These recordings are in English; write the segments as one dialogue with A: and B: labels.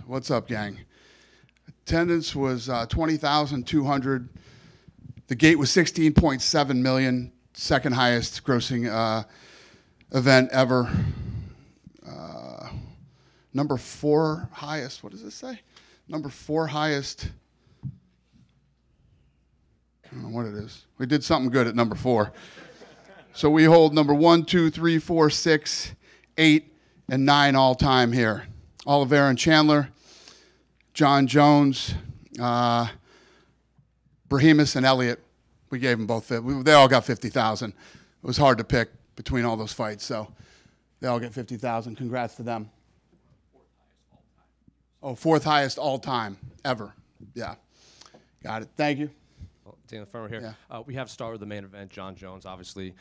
A: What's up, gang? Attendance was 20,200. The gate was 16.7 million, second highest grossing event ever. Number 4 highest, what does this say? Number 4 highest, I don't know what it is. We did something good at number 4. So we hold number 1, 2, 3, 4, 6, 8, and 9 all time here. Oliveira and Chandler, John Jones, Brahemus and Elliott. We gave them both. They all got 50,000. It was hard to pick between all those fights, so they all get 50,000. Congrats to them. Oh, 4th highest all time ever. Yeah, got it. Thank you.
B: Well, Dana, front row here.
A: Yeah.
B: We have star of the main event, John Jones. Obviously,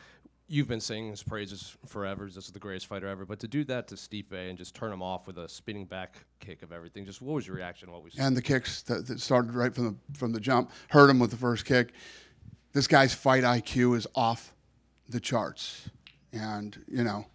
B: you've been singing his praises forever. This is the greatest fighter ever. But to do that to Stipe and just turn him off with a spinning back kick of everything, just what was your reaction to what we saw?
A: And the kicks that started right from the jump, hurt him with the first kick. This guy's fight IQ is off the charts. And, you know,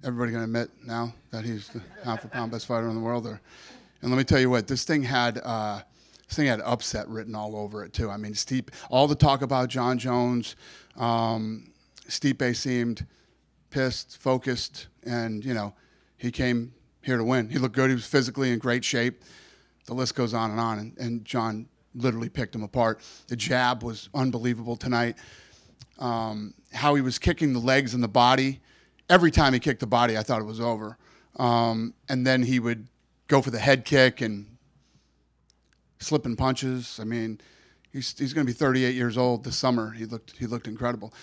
A: everybody going to admit now that he's the pound-for-pound best fighter in the world. And let me tell you what, this thing had upset written all over it, too. I mean, Stipe, all the talk about John Jones, Stipe seemed pissed, focused, and, you know, he came here to win. He looked good. He was physically in great shape. The list goes on, and John literally picked him apart. The jab was unbelievable tonight. How he was kicking the legs and the body. Every time he kicked the body, I thought it was over. And then he would go for the head kick and slipping punches. I mean, he's going to be 38 years old this summer. He looked incredible.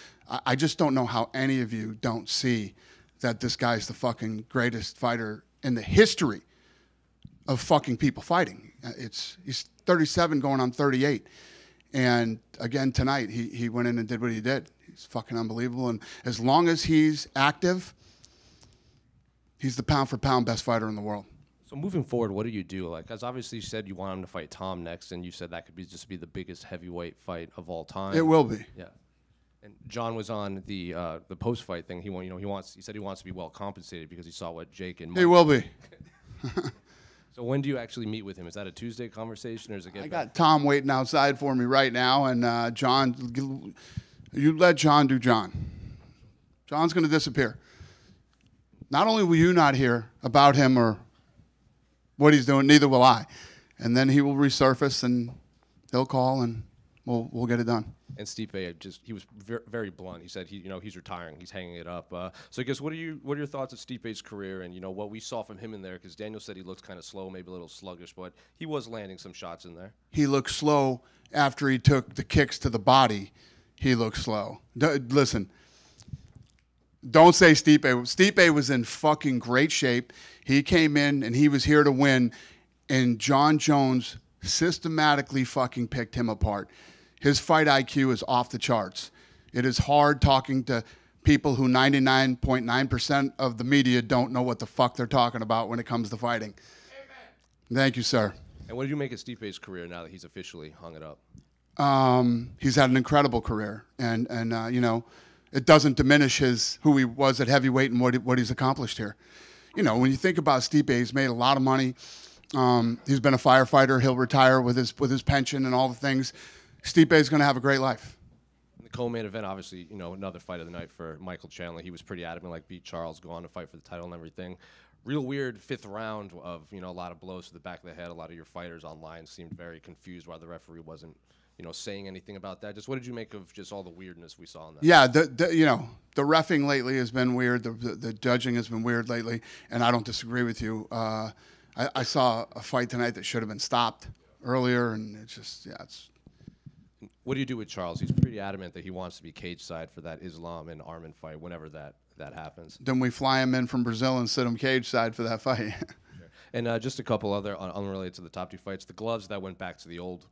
A: I just don't know how any of you don't see that this guy's the fucking greatest fighter in the history of fucking people fighting. He's 37 going on 38. And again, tonight, he went in and did what he did. He's fucking unbelievable. And as long as he's active, he's the pound-for-pound best fighter in the world.
B: So moving forward, what do you do? Like, as obviously you said, you want him to fight Tom next, and you said that could just be the biggest heavyweight fight of all time.
A: It will be.
B: Yeah. And John was on the post-fight thing. He said he wants to be well compensated because he saw what Jake and Mike.
A: He will be.
B: So when do you actually meet with him? Is that a Tuesday conversation, or is it get
A: I
B: back?
A: got Tom waiting outside for me right now, and John, you let John do John. John's going to disappear. Not only will you not hear about him or what he's doing, neither will I. And then he will resurface, and he'll call, and we'll get it done.
B: And Stipe he was very blunt. He said he's retiring. He's hanging it up. So I guess what are your thoughts of Stipe's career and what we saw from him in there? Because Daniel said he looked kind of slow, maybe a little sluggish, but he was landing some shots in there.
A: He looked slow after he took the kicks to the body. He looked slow. Listen, don't say Stipe. Stipe was in fucking great shape. He came in and he was here to win, and John Jones systematically fucking picked him apart. His fight IQ is off the charts. It is hard talking to people who 99.9% of the media don't know what the fuck they're talking about when it comes to fighting. Amen. Thank you, sir.
B: And what did you make of Stipe's career now that he's officially hung it up?
A: He's had an incredible career, and it doesn't diminish who he was at heavyweight and what he's accomplished here. When you think about Stipe, he's made a lot of money. He's been a firefighter. He'll retire with his pension and all the things. Stipe is going to have a great life.
B: The co-main event, obviously, another fight of the night for Michael Chandler. He was pretty adamant, like beat Charles, go on to fight for the title and everything. Real weird 5th round of a lot of blows to the back of the head. A lot of your fighters online seemed very confused why the referee wasn't saying anything about that. Just what did you make of just all the weirdness we saw in that?
A: Yeah, the reffing lately has been weird. The judging has been weird lately, and I don't disagree with you. I saw a fight tonight that should have been stopped earlier, and it's.
B: What do you do with Charles? He's pretty adamant that he wants to be cage side for that Islam and Arman fight whenever that happens.
A: Then we fly him in from Brazil and sit him cage side for that fight.
B: Sure. And just a couple other unrelated to the top 2 fights. The gloves that went back to the old.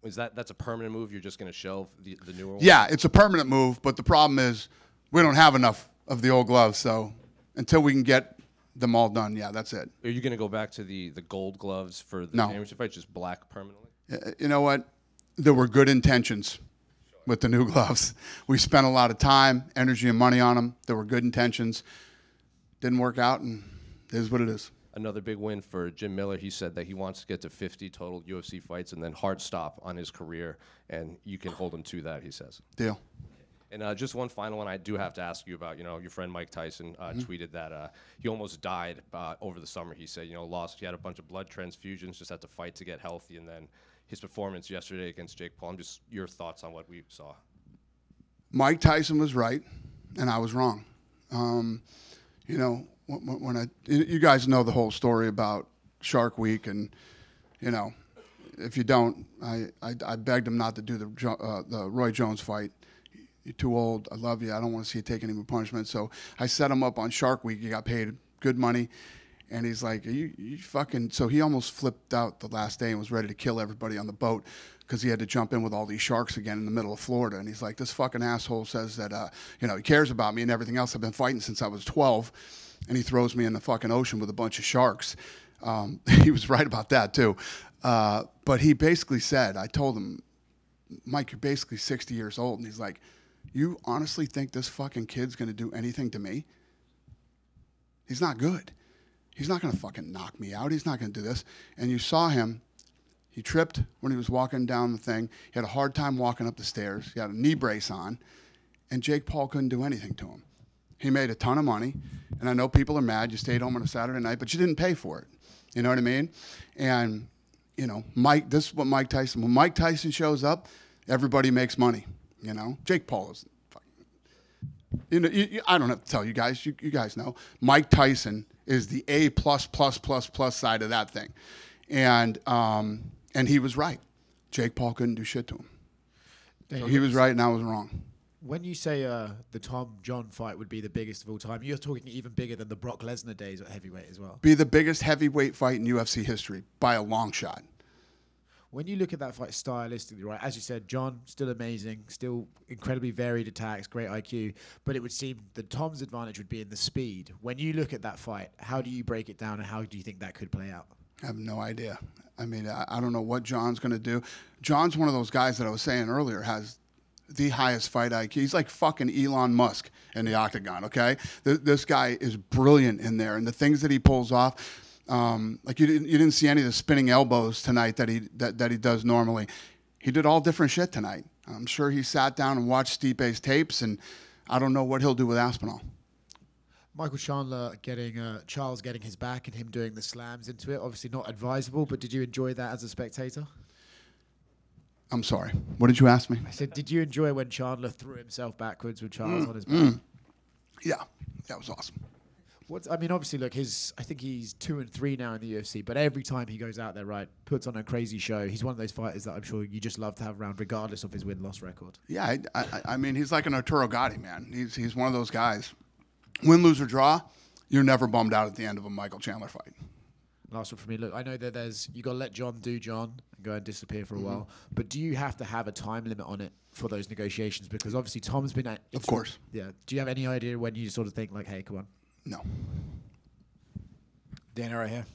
B: That's a permanent move? You're just going to shelve the newer one?
A: Yeah, it's a permanent move, but the problem is we don't have enough of the old gloves, so until we can get them all done, yeah, that's it.
B: Are you going to go back to the gold gloves for the championship fight, just black permanently?
A: You know what? There were good intentions with the new gloves. We spent a lot of time, energy, and money on them. There were good intentions. Didn't work out, and it is what it is.
B: Another big win for Jim Miller. He said that he wants to get to 50 total UFC fights and then hard stop on his career, and you can hold him to that, he says.
A: Deal.
B: And just one final one I do have to ask you about. Your friend Mike Tyson tweeted that he almost died over the summer. He said, he had a bunch of blood transfusions, just had to fight to get healthy, and then his performance yesterday against Jake Paul. Just your thoughts on what we saw.
A: Mike Tyson was right, and I was wrong. When you guys know the whole story about Shark Week, and if you don't, I begged him not to do the Roy Jones fight. You're too old. I love you. I don't want to see you take any more punishment. So I set him up on Shark Week. He got paid good money. And he's like, you fucking... So he almost flipped out the last day and was ready to kill everybody on the boat because he had to jump in with all these sharks again in the middle of Florida. And he's like, this fucking asshole says that, he cares about me and everything else. I've been fighting since I was 12. And he throws me in the fucking ocean with a bunch of sharks. He was right about that, too. But he basically said, I told him, Mike, you're basically 60 years old. And he's like, you honestly think this fucking kid's going to do anything to me? He's not good. He's not going to fucking knock me out. He's not going to do this. And you saw him. He tripped when he was walking down the thing. He had a hard time walking up the stairs. He had a knee brace on. And Jake Paul couldn't do anything to him. He made a ton of money. And I know people are mad. You stayed home on a Saturday night, but you didn't pay for it. You know what I mean? And, Mike, this is what Mike Tyson, when Mike Tyson shows up, everybody makes money. Jake Paul is fucking, I don't have to tell you guys. You guys know. Mike Tyson is the A+++ side of that thing, and he was right. Jake Paul couldn't do shit to him. So he was right, and I was wrong.
C: When you say the Tom John fight would be the biggest of all time, you're talking even bigger than the Brock Lesnar days at heavyweight as well.
A: Be the biggest heavyweight fight in UFC history by a long shot.
C: When you look at that fight stylistically, right, as you said, John, still amazing, still incredibly varied attacks, great IQ, but it would seem that Tom's advantage would be in the speed. When you look at that fight, how do you break it down and how do you think that could play out?
A: I have no idea. I mean, I don't know what John's going to do. John's one of those guys that I was saying earlier has the highest fight IQ. He's like fucking Elon Musk in the octagon, okay? This guy is brilliant in there, and the things that he pulls off, like you didn't see any of the spinning elbows tonight that he does normally. He did all different shit tonight. I'm sure he sat down and watched Stipe's tapes, and I don't know what he'll do with Aspinall.
C: Michael Chandler Charles getting his back and him doing the slams into it, obviously not advisable, but did you enjoy that as a spectator?
A: I'm sorry. What did you ask me?
C: I said, did you enjoy when Chandler threw himself backwards with Charles on his back?
A: Yeah, that was awesome.
C: Obviously, look, I think he's 2-3 now in the UFC, but every time he goes out there, right, puts on a crazy show. He's one of those fighters that I'm sure you just love to have around, regardless of his win-loss record.
A: Yeah, I mean, he's like an Arturo Gatti, man. He's one of those guys. Win, lose, or draw, you're never bummed out at the end of a Michael Chandler fight.
C: Last one for me. Look, I know that you got to let John do John and go and disappear for a while, but do you have to have a time limit on it for those negotiations? Because obviously Tom's been at...
A: Of course.
C: Yeah. Do you have any idea when you sort of think like, hey, come on?
A: No.
D: Dana right here.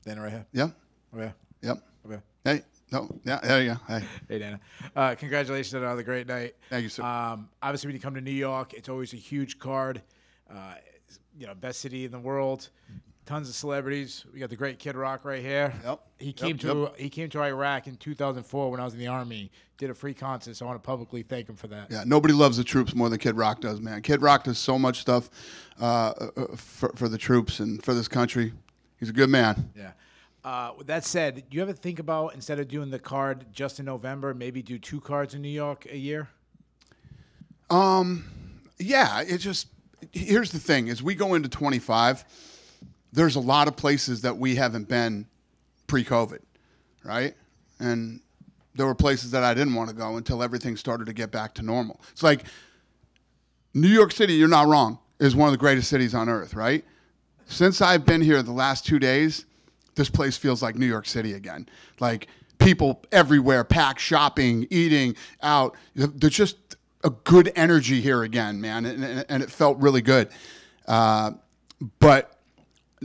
D: Dana right here.
A: Yep.
D: Okay.
A: Yep.
D: Okay.
A: Hey. No. Yeah. There you go. Hey.
D: Hey, Dana. Congratulations on another great night.
A: Thank you, sir.
D: Obviously, when you come to New York, it's always a huge card. Best city in the world. Tons of celebrities. We got the great Kid Rock right here.
A: Yep.
D: He came to Iraq in 2004 when I was in the Army. Did a free concert, so I want to publicly thank him for that.
A: Yeah, nobody loves the troops more than Kid Rock does, man. Kid Rock does so much stuff for the troops and for this country. He's a good man.
D: Yeah. With that said, do you ever think about, instead of doing the card just in November, maybe do 2 cards in New York a year?
A: Yeah, here's the thing. As we go into 25, there's a lot of places that we haven't been pre-COVID, right? And there were places that I didn't want to go until everything started to get back to normal. It's like New York City, you're not wrong, is one of the greatest cities on earth, right? Since I've been here the last 2 days, this place feels like New York City again. Like people everywhere, packed, shopping, eating out. There's just a good energy here again, man, and it felt really good. But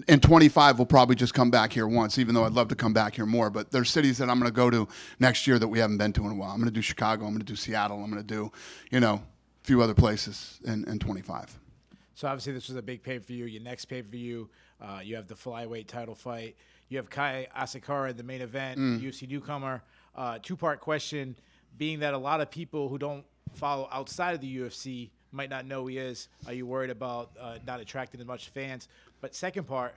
A: in 25, we'll probably just come back here once, even though I'd love to come back here more. But there's cities that I'm going to go to next year that we haven't been to in a while. I'm going to do Chicago. I'm going to do Seattle. I'm going to do, a few other places in 25.
D: So obviously this was a big pay-per-view. Your next pay-per-view, You have the flyweight title fight. You have Kai Asakara in the main event, UFC newcomer. Two-part question, being that a lot of people who don't follow outside of the UFC might not know who he is. Are you worried about not attracting as much fans? But second part,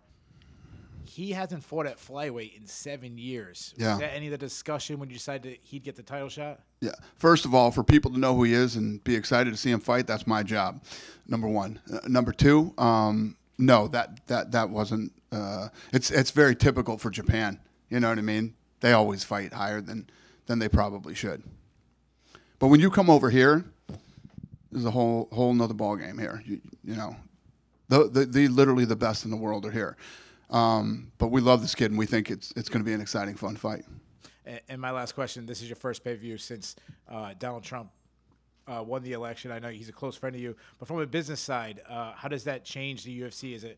D: he hasn't fought at flyweight in 7 years.
A: Yeah.
D: Was that any of the discussion when you decided he'd get the title shot?
A: Yeah. First of all, for people to know who he is and be excited to see him fight, that's my job. Number one. Number two, no, that wasn't. It's very typical for Japan. You know what I mean? They always fight higher than they probably should. But when you come over here, there's a whole nother ball game here. You know, the literally the best in the world are here. But we love this kid, and we think it's going to be an exciting, fun fight.
D: And my last question, this is your first pay-per-view since Donald Trump won the election. I know he's a close friend of you. But from a business side, how does that change the UFC?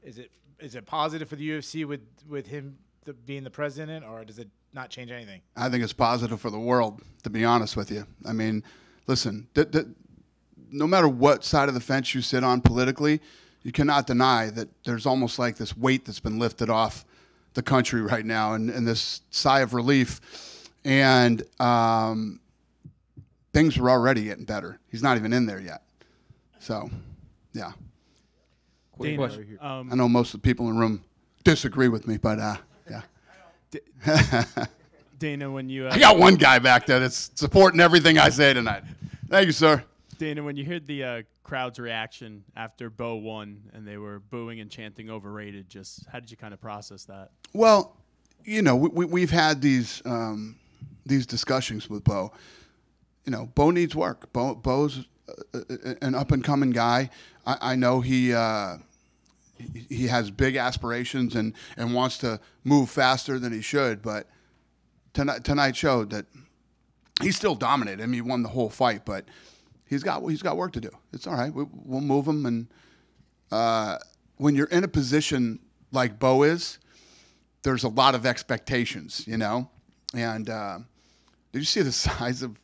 D: Is it positive for the UFC with him being the president, or does it not change anything?
A: I think it's positive for the world, to be honest with you. I mean, listen, no matter what side of the fence you sit on politically, you cannot deny that there's almost like this weight that's been lifted off the country right now, and this sigh of relief. And things are already getting better. He's not even in there yet. So, yeah.
E: Dana,
A: I know most of the people in the room disagree with me, but yeah.
E: Dana, when you
A: I got one guy back there that's supporting everything I say tonight. Thank you, sir.
E: Dana, when you heard the crowd's reaction after Bo won and they were booing and chanting overrated, just how did you kind of process that?
A: Well, you know, we've had these discussions with Bo. You know, Bo needs work. Bo's an up-and-coming guy. I know he has big aspirations and wants to move faster than he should, but tonight showed that he still dominated. I mean, he won the whole fight, but he's got work to do. It's all right. We'll move him. And when you're in a position like Bo is, there's a lot of expectations, you know. And did you see the size of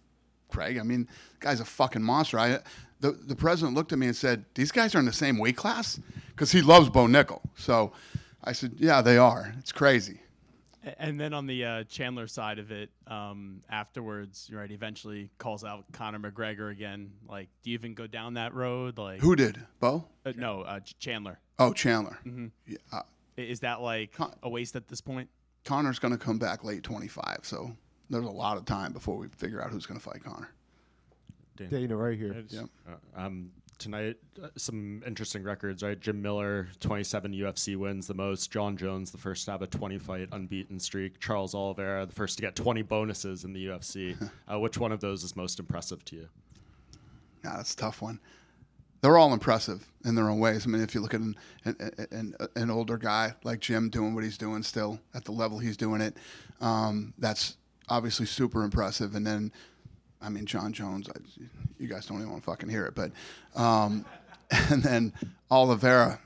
A: Craig? I mean, the guy's a fucking monster. The president looked at me and said, "These guys are in the same weight class?" Because he loves Bo Nickel. So I said, "Yeah, they are. It's crazy."
E: And then on the Chandler side of it, afterwards, right, he eventually calls out Conor McGregor again. Like, do you even go down that road? Like,
A: Who did? Bo?
E: No, Chandler.
A: Oh, Chandler.
E: Mm-hmm.
A: Yeah.
E: Is that like a waste at this point?
A: Conor's going to come back late 25, so there's a lot of time before we figure out who's going to fight Conor.
F: Dana right here.
A: Yep.
G: Tonight, some interesting records, right? Jim Miller, 27 UFC wins, the most. John Jones, the first to have a 20-fight unbeaten streak. Charles Oliveira, the first to get 20 bonuses in the UFC. Which one of those is most impressive to you?
A: Yeah, that's a tough one. They're all impressive in their own ways. I mean, if you look at an older guy like Jim doing what he's doing still at the level he's doing it, that's obviously super impressive. And then, I mean, John Jones, you guys don't even want to fucking hear it. But, and then Oliveira,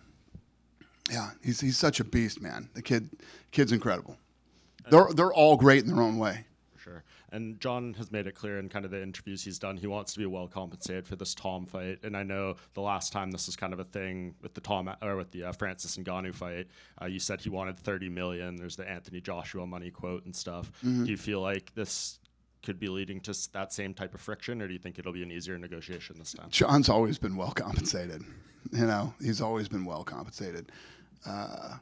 A: yeah, he's such a beast, man. The kid's incredible. They're all great in their own way.
G: Sure. And John has made it clear in kind of the interviews he's done, he wants to be well compensated for this Tom fight. And I know the last time this was kind of a thing with the Francis Ngannou fight, you said he wanted $30 million. There's the Anthony Joshua money quote and stuff.
A: Mm-hmm.
G: Do you feel like this could be leading to that same type of friction, or do you think it'll be an easier negotiation this time?
A: John's always been well compensated. You know, he's always been well compensated. I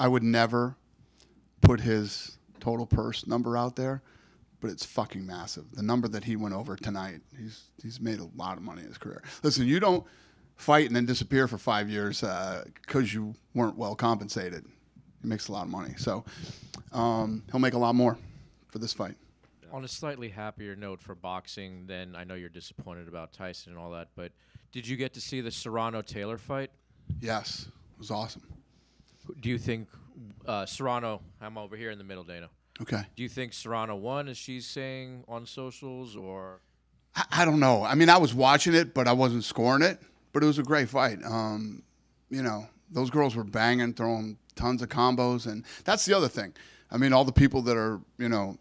A: would never put his total purse number out there, but it's fucking massive. The number that he went over tonight, he's made a lot of money in his career. Listen, you don't fight and then disappear for 5 years because you weren't well compensated. He makes a lot of money. So he'll make a lot more for this fight.
H: On a slightly happier note for boxing, then I know you're disappointed about Tyson and all that, but did you get to see the Serrano-Taylor fight?
A: Yes, it was awesome.
H: Do you think Serrano, I'm over here in the middle, Dana.
A: Okay.
H: Do you think Serrano won, as she's saying on socials, or?
A: I don't know. I mean, I was watching it, but I wasn't scoring it. But it was a great fight. You know, those girls were banging, throwing tons of combos, and that's the other thing. I mean, all the people that are, you know,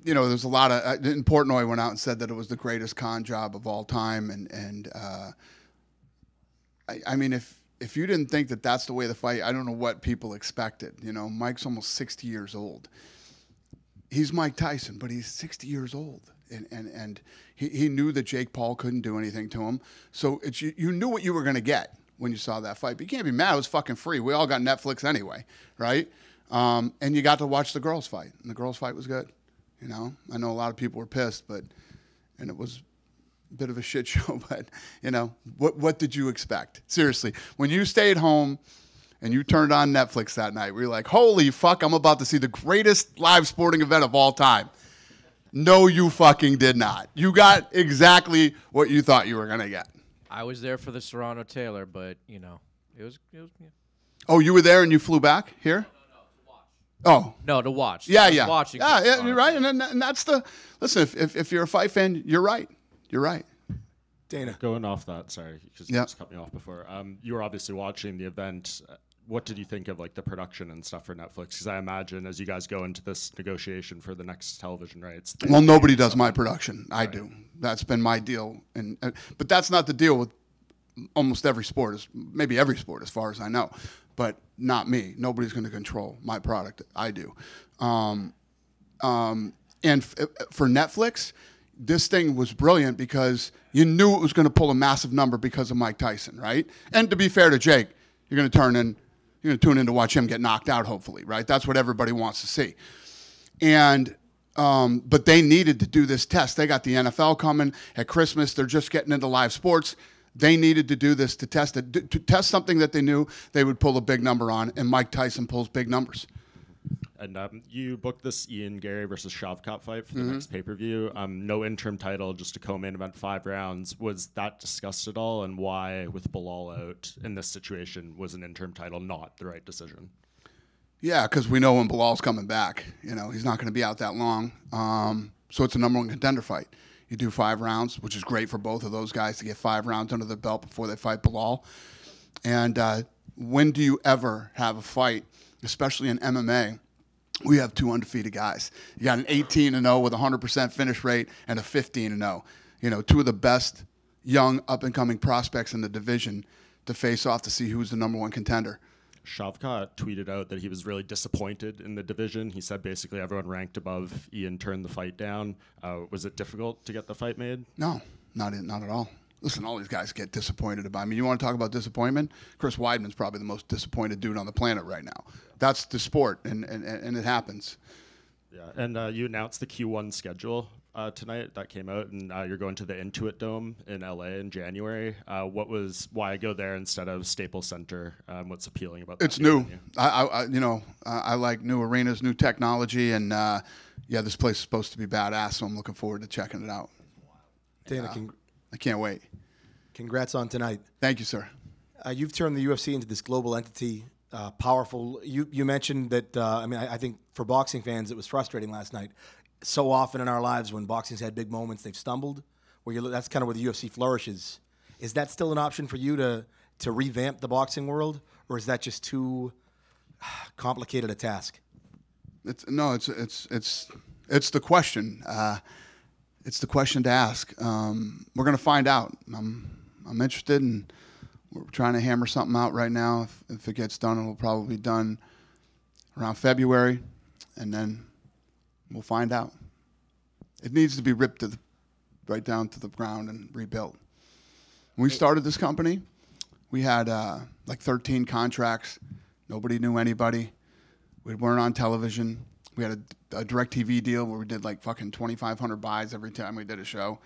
A: there's a lot of in Portnoy went out and said that it was the greatest con job of all time, and I mean, if you didn't think that that's the way the fight, I don't know what people expected. You know, Mike's almost 60 years old. He's Mike Tyson, but he's 60 years old. And he knew that Jake Paul couldn't do anything to him. So you knew what you were going to get when you saw that fight. But you can't be mad. It was fucking free. We all got Netflix anyway, right? And you got to watch the girls fight. And the girls fight was good. You know, I know a lot of people were pissed, and it was a bit of a shit show. But, you know, what did you expect? Seriously, when you stayed home and you turned on Netflix that night, we were like, holy fuck, I'm about to see the greatest live sporting event of all time. No, you fucking did not. You got exactly what you thought you were going to get.
H: I was there for the Serrano Taylor, but, you know, it was yeah.
A: Oh, you were there and you flew back here? Oh.
H: No, to watch.
A: Yeah,
H: I was
A: yeah.
H: watching.
A: Yeah, you're right. And that's the – listen, if you're a fight fan, you're right. You're right.
F: Dana.
G: Going off that, sorry, because you just cut me off before. You were obviously watching the event. What did you think of like the production and stuff for Netflix? Because I imagine as you guys go into this negotiation for the next television rights.
A: Well, nobody does my production. I do. That's been my deal. But that's not the deal with almost every sport, maybe every sport as far as I know. But not me. Nobody's going to control my product. I do. And for Netflix, this thing was brilliant because you knew it was going to pull a massive number because of Mike Tyson, right? And to be fair to Jake, you're going to tune in to watch him get knocked out, hopefully, right? That's what everybody wants to see. And but they needed to do this test. They got the NFL coming at Christmas. They're just getting into live sports. They needed to do this to test it, to test something that they knew they would pull a big number on, and Mike Tyson pulls big numbers.
G: And you booked this Ian Gary versus Shavkat fight for the next pay-per-view. No interim title, just a co-main event, 5 rounds. Was that discussed at all? And why, with Bilal out in this situation, was an interim title not the right decision?
A: Yeah, because we know when Bilal's coming back. You know, he's not going to be out that long. So it's a number 1 contender fight. You do 5 rounds, which is great for both of those guys to get 5 rounds under the belt before they fight Bilal. And when do you ever have a fight, especially in MMA, we have 2 undefeated guys. You got an 18-0 with a 100% finish rate and a 15-0. You know, 2 of the best young up-and-coming prospects in the division to face off to see who's the number 1 contender.
G: Shavkat tweeted out that he was really disappointed in the division. He said basically everyone ranked above Ian turned the fight down. Was it difficult to get the fight made?
A: No, not at all. Listen, all these guys get disappointed about. I mean, you want to talk about disappointment? Chris Weidman's probably the most disappointed dude on the planet right now. That's the sport, and it happens.
G: Yeah, and you announced the Q1 schedule tonight. That came out, and you're going to the Intuit Dome in LA in January. Why go there instead of Staples Center? What's appealing about that?
A: It's new. I like new arenas, new technology, and yeah, this place is supposed to be badass, so I'm looking forward to checking it out.
F: Dana,
A: I can't wait.
F: Congrats on tonight.
A: Thank you, sir.
F: You've turned the UFC into this global entity, powerful. You mentioned that, I think for boxing fans, it was frustrating last night. So often in our lives when boxing's had big moments, they've stumbled. That's kind of where the UFC flourishes. Is that still an option for you to revamp the boxing world, or is that just too complicated a task?
A: It's the question. It's the question to ask. We're going to find out. I'm interested, and we're trying to hammer something out right now. If it gets done, it'll probably be done around February, and then we'll find out. It needs to be ripped right down to the ground and rebuilt. When we started this company, we had like 13 contracts. Nobody knew anybody. We weren't on television. We had a DirecTV deal where we did like fucking 2,500 buys every time we did a show.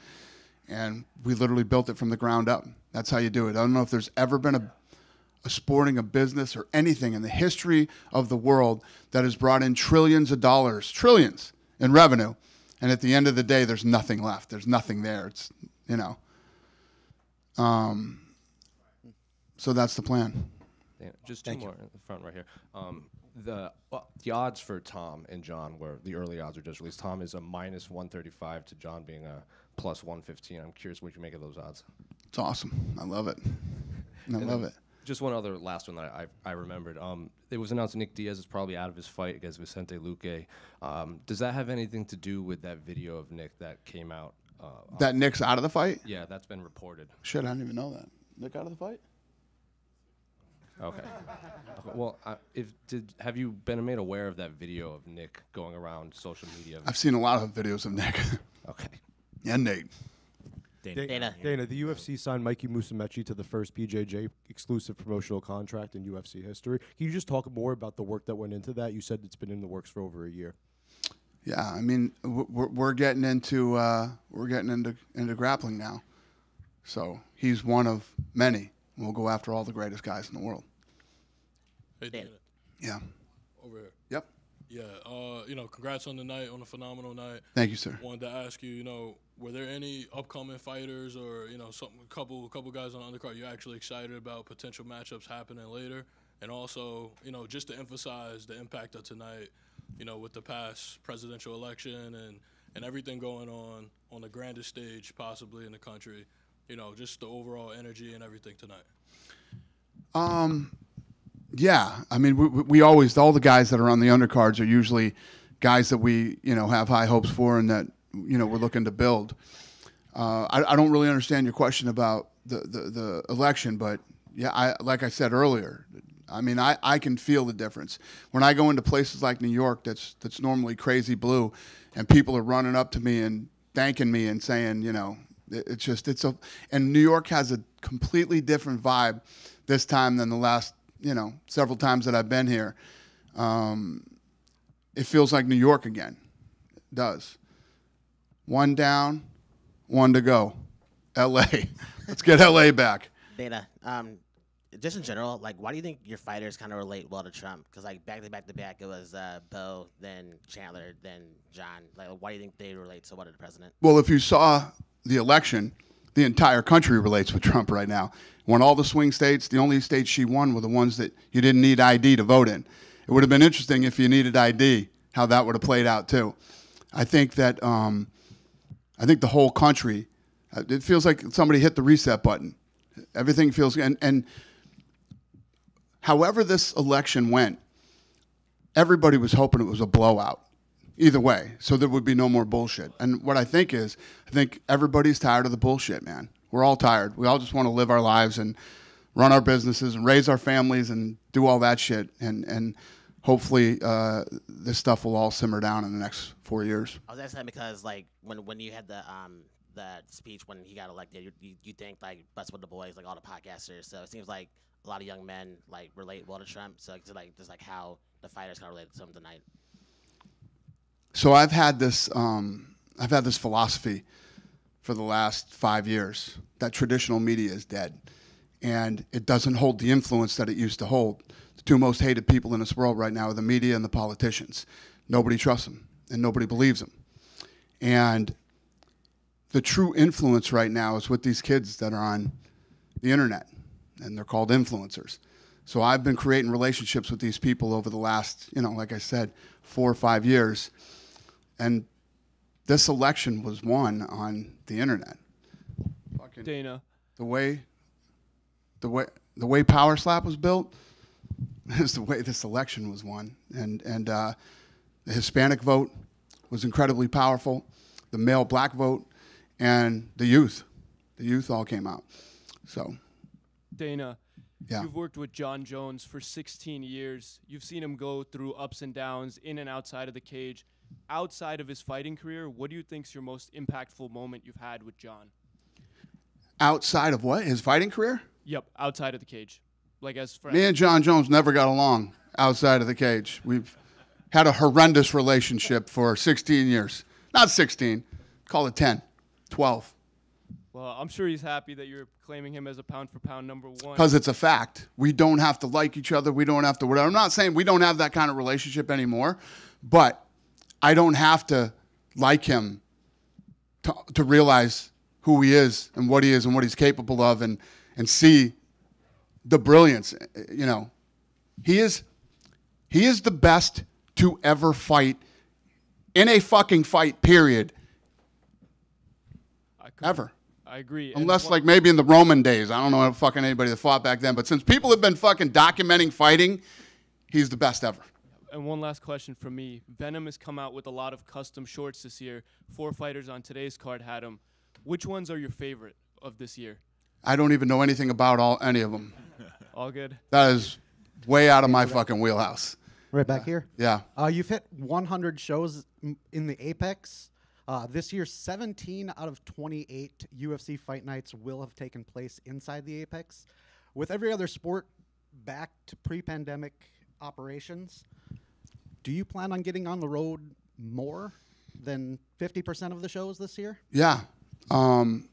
A: And we literally built it from the ground up. That's how you do it. I don't know if there's ever been a sporting, a business, or anything in the history of the world that has brought in trillions of dollars, trillions in revenue. And at the end of the day, there's nothing left. There's nothing there. It's, you know. So that's the plan.
B: Yeah, just two more in the front right here. The odds for Tom and John were the early odds are just released. Tom is a minus 135 to John being a plus 115. I'm curious what you make of those odds.
A: It's awesome. I love it. I love it.
B: Just one other last one that I remembered. It was announced Nick Diaz is probably out of his fight against Vicente Luque. Does that have anything to do with that video of Nick that came out?
A: That Nick's out of the fight?
B: Yeah, that's been reported.
A: Shit, I didn't even know that. Nick out of the fight?
B: Okay. Well, have you been made aware of that video of Nick going around social media?
A: I've seen a lot of videos of Nick.
B: Okay.
A: And Nate.
I: Dana, the UFC signed Mikey Musumeci to the first BJJ exclusive promotional contract in UFC history. Can you just talk more about the work that went into that? You said it's been in the works for over a year.
A: Yeah, I mean, we're getting into grappling now, so he's one of many. We'll go after all the greatest guys in the world.
J: Hey, Dana.
A: Yeah.
J: Over here.
A: Yep.
J: Yeah. Congrats on the night, on a phenomenal night.
A: Thank you, sir.
J: Wanted to ask you, were there any upcoming fighters or, a couple guys on the undercard you're actually excited about potential matchups happening later? And also, just to emphasize the impact of tonight, with the past presidential election and everything going on the grandest stage possibly in the country, just the overall energy and everything tonight.
A: Yeah, I mean, we always, all the guys that are on the undercards are usually guys that we, have high hopes for and that, we're looking to build. I don't really understand your question about the election, but yeah, like I said earlier, I mean, I can feel the difference. When I go into places like New York that's normally crazy blue and people are running up to me and thanking me and saying, and New York has a completely different vibe this time than the last, several times that I've been here. It feels like New York again. It does. One down, one to go. L.A. Let's get L.A. back.
K: Dana, just in general, why do you think your fighters kind of relate well to Trump? Because, back to back, it was Bo, then Chandler, then John. Why do you think they relate so well to the president?
A: Well, if you saw the election, the entire country relates with Trump right now. Won all the swing states. The only states she won were the ones that you didn't need ID to vote in. It would have been interesting if you needed ID, how that would have played out too. I think that the whole country, it feels like somebody hit the reset button. Everything feels, and however this election went, everybody was hoping it was a blowout. Either way, so there would be no more bullshit. And what I think is, everybody's tired of the bullshit, man. We're all tired. We all just want to live our lives and run our businesses and raise our families and do all that shit. And hopefully this stuff will all simmer down in the next 4 years.
K: I was asking that because, when you had the speech when he got elected, you think, Bust with the Boys, all the podcasters. So it seems like a lot of young men, relate well to Trump. So it's just how the fighters kind of relate to him tonight.
A: So I've had this philosophy for the last 5 years that traditional media is dead, and it doesn't hold the influence that it used to hold. The two most hated people in this world right now are the media and the politicians. Nobody trusts them, and nobody believes them. And the true influence right now is with these kids that are on the internet, and they're called influencers. So I've been creating relationships with these people over the last, like I said, 4 or 5 years. And this election was won on the internet.
E: Dana.
A: The way Power Slap was built is the way this election was won. And the Hispanic vote was incredibly powerful. The male black vote and the youth all came out. So,
E: Dana,
A: yeah.
E: You've worked with John Jones for 16 years. You've seen him go through ups and downs, in and outside of the cage. Outside of his fighting career, what do you think is your most impactful moment you've had with John?
A: Outside of what? His fighting career?
E: Yep, outside of the cage. As friends.
A: Me and John Jones never got along outside of the cage. We've had a horrendous relationship for 16 years. Not 16, call it 10, 12.
E: Well, I'm sure he's happy that you're claiming him as a pound-for-pound number one.
A: Because it's a fact. We don't have to like each other. We don't have to whatever. I'm not saying we don't have that kind of relationship anymore, but I don't have to like him to realize who he is and what he's capable of and see the brilliance. He is the best to ever fight in a fucking fight, period. Ever.
E: I agree.
A: Unless maybe in the Roman days. I don't know fucking anybody that fought back then, but since people have been fucking documenting fighting, he's the best ever.
E: And one last question from me. Venom has come out with a lot of custom shorts this year. 4 fighters on today's card had them. Which ones are your favorite of this year?
A: I don't even know anything about any of them.
E: All good.
A: That is way out of my fucking wheelhouse.
L: Right back here.
A: Yeah.
L: You've hit 100 shows in the Apex. This year, 17 out of 28 UFC fight nights will have taken place inside the Apex. With every other sport back to pre-pandemic operations, do you plan on getting on the road more than 50% of the shows this year?
A: Yeah. I'm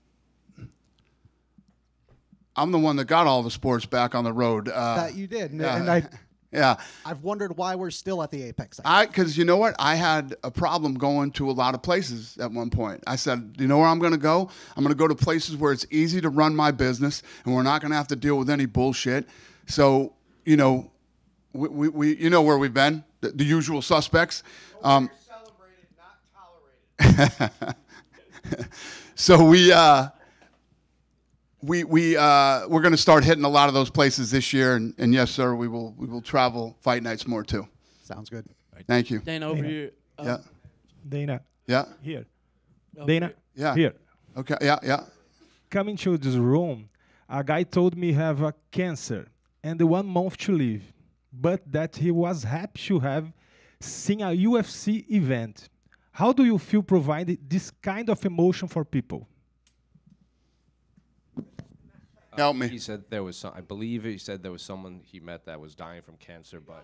A: the one that got all the sports back on the road.
L: That you did.
A: Yeah.
L: And
A: Yeah.
L: I've wondered why we're still at the Apex.
A: Because you know what? I had a problem going to a lot of places at one point. I said, you know where I'm going to go? I'm going to go to places where it's easy to run my business and we're not going to have to deal with any bullshit. So, you know, we you know where we've been, the usual suspects.
C: Celebrated, not tolerated.
A: So we're going to start hitting a lot of those places this year, and yes, sir, we will travel fight nights more too.
L: Sounds good.
A: Thank you.
M: Dana, over here.
A: Yeah.
N: Dana.
A: Yeah.
N: Here.
M: Over
N: Dana.
M: here.
A: Yeah.
N: Here.
A: Okay. Yeah. Yeah.
N: Coming to this room, a guy told me he have a cancer and 1 month to live, but that he was happy to have seen a UFC event. How do you feel providing this kind of emotion for people?
A: Help me.
B: He said there was some. I believe he said there was someone he met that was dying from cancer, but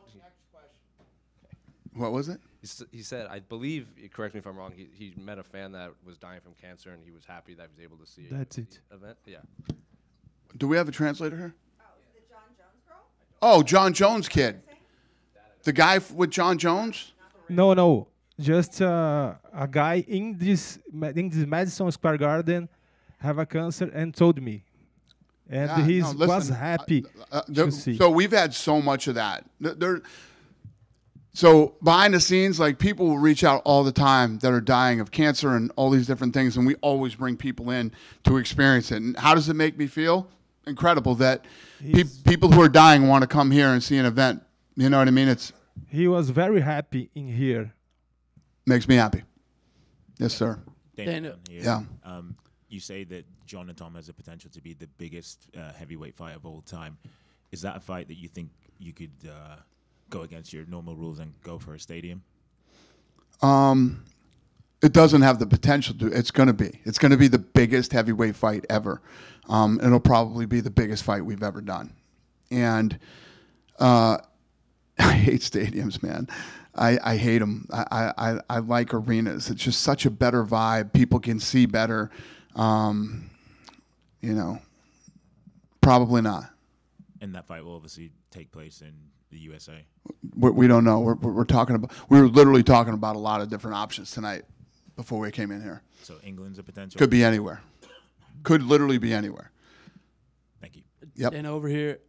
A: What was it?
B: he said, I believe. Correct me if I'm wrong. He met a fan that was dying from cancer, and he was happy that he was able to see.
N: That's it.
B: Event. Yeah.
A: Do we have a translator here? Oh, John Jones kid. The guy with John Jones?
N: No. Just a guy in this Madison Square Garden have a cancer and told me. And
A: Yeah,
N: he
A: no, listen,
N: was happy to see.
A: So we've had so much of that. So behind the scenes, like people will reach out all the time that are dying of cancer and all these different things, and we always bring people in to experience it. And how does it make me feel? Incredible that people who are dying want to come here and see an event. You know what I mean?
N: He was very happy in here.
A: Makes me happy. Yes, sir.
M: Dana.
A: Yeah.
O: You say that John and Tom has the potential to be the biggest heavyweight fight of all time. Is that a fight that you think you could go against your normal rules and go for a stadium?
A: It doesn't have the potential to. It's going to be. It's going to be the biggest heavyweight fight ever. It'll probably be the biggest fight we've ever done. And I hate stadiums, man. I hate them. I like arenas. It's just such a better vibe. People can see better. You know, probably not.
O: And that fight will obviously take place in the USA.
A: We don't know. We're talking about. We were literally talking about a lot of different options tonight before we came in here.
O: So England's a potential.
A: Could be anywhere. Could literally be anywhere.
O: Thank you.
A: Yep.
M: And over here,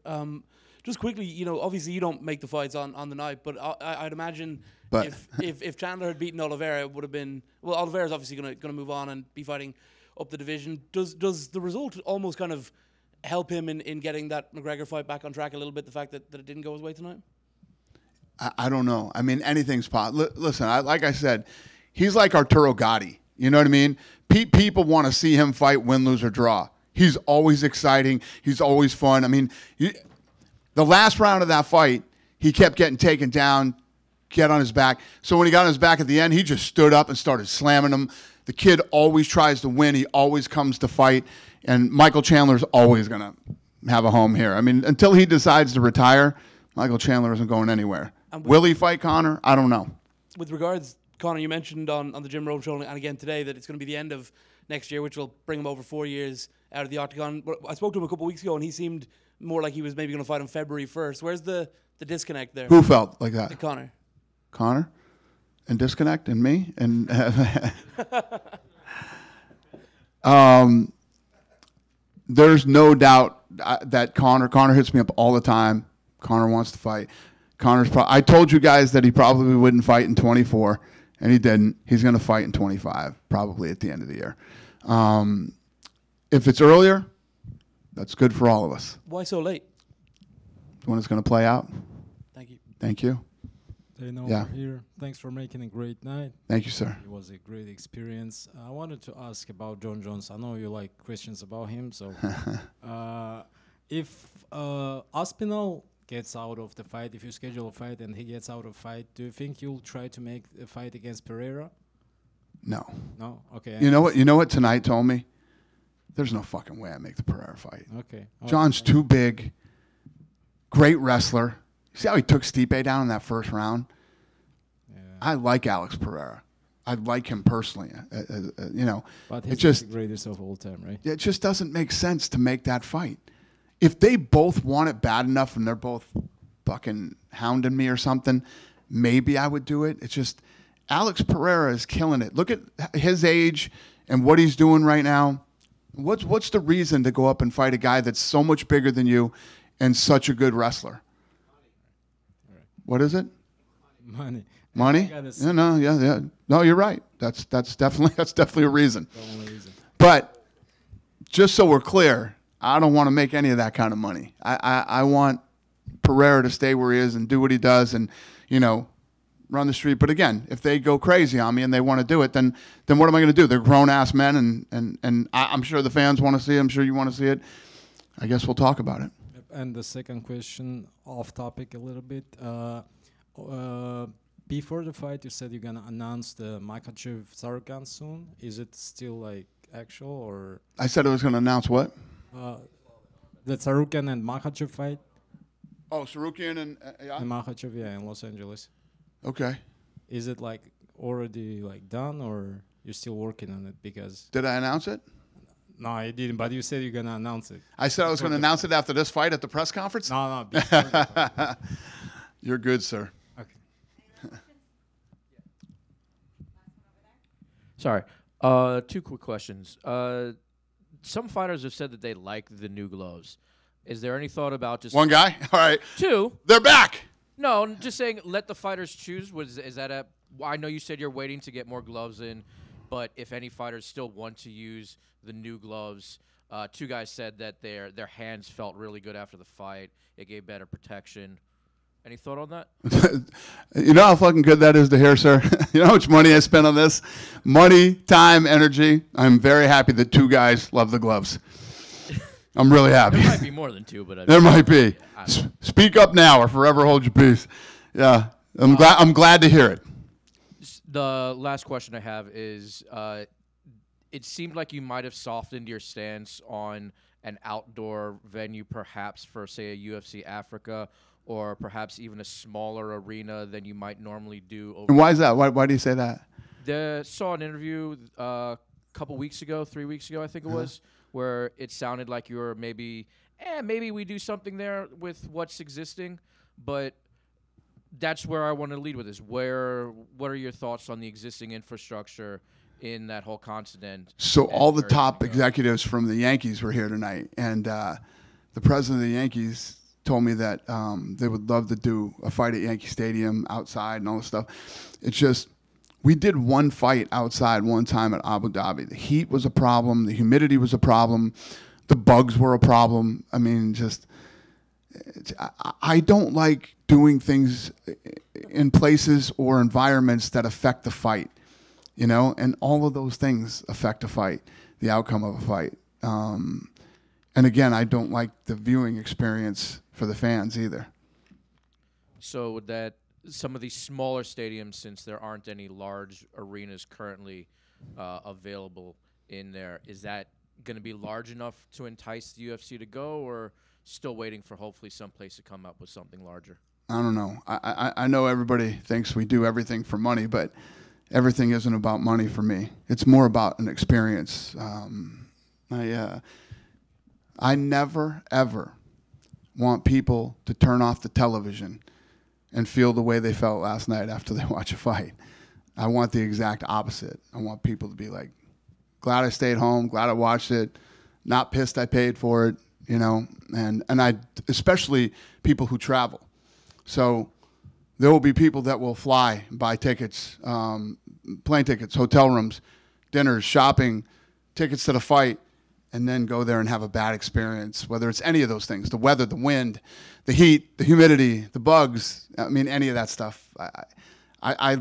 M: just quickly, you know, obviously you don't make the fights on the night, but I'd imagine if Chandler had beaten Oliveira, it would have been. Well, Oliveira's obviously going to move on and be fighting up the division. Does the result almost kind of help him in getting that McGregor fight back on track a little bit, the fact that it didn't go his way tonight?
A: I don't know. I mean, anything's possible. Listen, like I said, he's like Arturo Gatti. You know what I mean? People want to see him fight, win, lose, or draw. He's always exciting. He's always fun. I mean, the last round of that fight, he kept getting taken down, get on his back. So when he got on his back at the end, he just stood up and started slamming him. The kid always tries to win. He always comes to fight. And Michael Chandler's always going to have a home here. I mean, until he decides to retire, Michael Chandler isn't going anywhere. Will he fight Conor? I don't know.
M: With regards, Conor, you mentioned on the Jim Rome show and again today that it's going to be the end of next year, which will bring him over 4 years out of the octagon. But I spoke to him a couple of weeks ago, and he seemed more like he was maybe going to fight on February 1st. Where's the disconnect there?
A: Who felt like that?
M: Conor.
A: Conor? And disconnect? And me? And there's no doubt that Conor hits me up all the time. Conor wants to fight. I told you guys that he probably wouldn't fight in 24, and he didn't. He's going to fight in 25, probably at the end of the year. If it's earlier, that's good for all of us.
M: Why so late?
A: When it's going to play out.
M: Thank you.
A: Thank you.
P: Dana
A: Yeah.
P: over here. Thanks for making a great night.
A: Thank you, sir.
P: It was a great experience. I wanted to ask about John Jones. I know you like questions about him, so if Aspinall gets out of the fight, if you schedule a fight and he gets out of fight, do you think you'll try to make a fight against Pereira?
A: No.
P: No? Okay.
A: You know what? You know what tonight told me? There's no fucking way I make the Pereira fight.
P: Okay.
A: John's too big. Great wrestler. See how he took Stipe down in that first round? Yeah. I like Alex Pereira. I like him personally. You know,
P: but
A: it
P: he's
A: just
P: the greatest of all time, right?
A: it just doesn't make sense to make that fight. If they both want it bad enough and they're both fucking hounding me or something, maybe I would do it. It's just Alex Pereira is killing it. Look at his age and what he's doing right now. What's the reason to go up and fight a guy that's so much bigger than you and such a good wrestler? What is it?
P: Money.
A: Money? Yeah, no. No, you're right. That's definitely a reason.
P: The only reason.
A: But just so we're clear, I don't want to make any of that kind of money. I want Pereira to stay where he is and do what he does and, you know, run the street. But again, if they go crazy on me and they want to do it, then what am I going to do? They're grown-ass men, and I'm sure the fans want to see it. I'm sure you want to see it. I guess we'll talk about it.
P: And the second question, off topic a little bit. Before the fight, you said you're gonna announce the Makhachev Sarukan soon. Is it still like actual or?
A: I said I was going to announce what?
P: The Sarukan and Makhachev fight.
A: Oh, Sarukian and yeah.
P: And Makhachev, yeah, in Los Angeles.
A: Okay.
P: Is it like already like done or you're still working on it? Because
A: did I announce it?
P: No, I didn't. But you said you're gonna announce it.
A: I said I was going to announce it after this fight at the press conference.
P: No. Before the fight.
A: You're good, sir.
P: Okay.
H: Sorry. 2 quick questions. Some fighters have said that they like the new gloves. Is there any thought about just
A: one guy? All right.
H: 2.
A: They're back.
H: No, I'm just saying let the fighters choose. Is that a? I know you said you're waiting to get more gloves in, but if any fighters still want to use the new gloves, 2 guys said that their hands felt really good after the fight. It gave better protection. Any thought on that?
A: You know how fucking good that is to hear, sir? You know how much money I spent on this? Money, time, energy. I'm very happy that 2 guys love the gloves. I'm really happy.
H: There might be more than 2, but
A: there might be. Speak up now or forever hold your peace. Yeah, I'm glad to hear it.
H: The last question I have is, it seemed like you might have softened your stance on an outdoor venue, perhaps for, say, a UFC Africa, or perhaps even a smaller arena than you might normally do.
A: And why is that? Why do you say that?
H: Saw an interview a couple weeks ago, 3 weeks ago, I think it was, where it sounded like you were maybe we do something there with what's existing, but that's where I want to lead with this. What are your thoughts on the existing infrastructure in that whole continent?
A: So all the top executives from the Yankees were here tonight, and the president of the Yankees told me that they would love to do a fight at Yankee Stadium outside and all this stuff. It's just we did one fight outside one time at Abu Dhabi. The heat was a problem. The humidity was a problem. The bugs were a problem. I mean, just I don't like doing things in places or environments that affect the fight, you know, and all of those things affect a fight, the outcome of a fight. And again, I don't like the viewing experience for the fans either.
H: So would that some of these smaller stadiums, since there aren't any large arenas currently available in there, is that going to be large enough to entice the UFC to go, or still waiting for hopefully some place to come up with something larger?
A: I don't know. I know everybody thinks we do everything for money, but everything isn't about money for me. It's more about an experience. I never, ever want people to turn off the television and feel the way they felt last night after they watch a fight. I want the exact opposite. I want people to be like, glad I stayed home, glad I watched it, not pissed I paid for it, you know, and I, especially people who travel. So there will be people that will fly, buy tickets, plane tickets, hotel rooms, dinners, shopping, tickets to the fight, and then go there and have a bad experience, whether it's any of those things, the weather, the wind, the heat, the humidity, the bugs, I mean, any of that stuff. I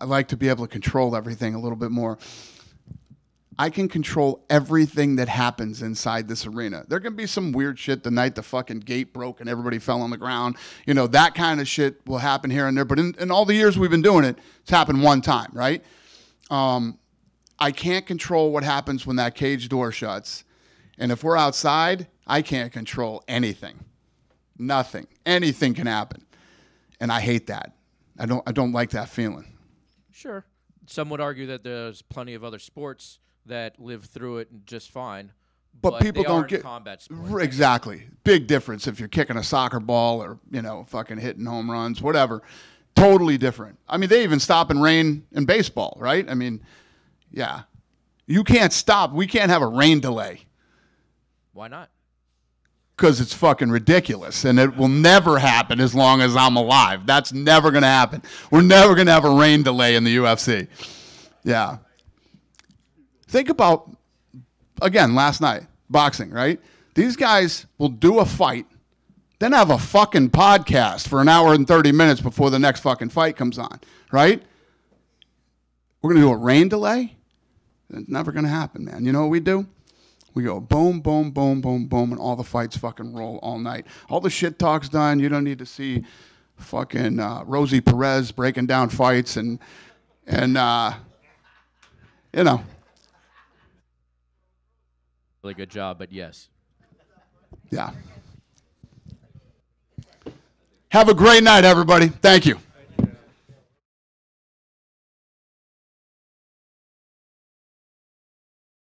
A: like to be able to control everything a little bit more. I can control everything that happens inside this arena. There can be some weird shit the night the fucking gate broke and everybody fell on the ground. You know, that kind of shit will happen here and there. But in all the years we've been doing it, it's happened one time, right? I can't control what happens when that cage door shuts. And if we're outside, I can't control anything. Nothing. Anything can happen. And I hate that. I don't like that feeling.
H: Sure. Some would argue that there's plenty of other sports that live through it just fine.
A: But people don't get
H: combat sports.
A: Exactly. Big difference if you're kicking a soccer ball or, you know, fucking hitting home runs, whatever. Totally different. I mean, they even stop and rain in baseball, right? I mean, yeah. You can't stop. We can't have a rain delay.
H: Why not?
A: Because it's fucking ridiculous, and it will never happen as long as I'm alive. That's never going to happen. We're never going to have a rain delay in the UFC. Yeah. Think about, again, last night, boxing, right? These guys will do a fight, then have a fucking podcast for an hour and 30 minutes before the next fucking fight comes on, right? We're going to do a rain delay? It's never going to happen, man. You know what we do? We go boom, boom, boom, boom, boom, and all the fights fucking roll all night. All the shit talk's done. You don't need to see fucking Rosie Perez breaking down fights and you know.
H: Really good job, but yes.
A: Yeah. Have a great night, everybody. Thank you.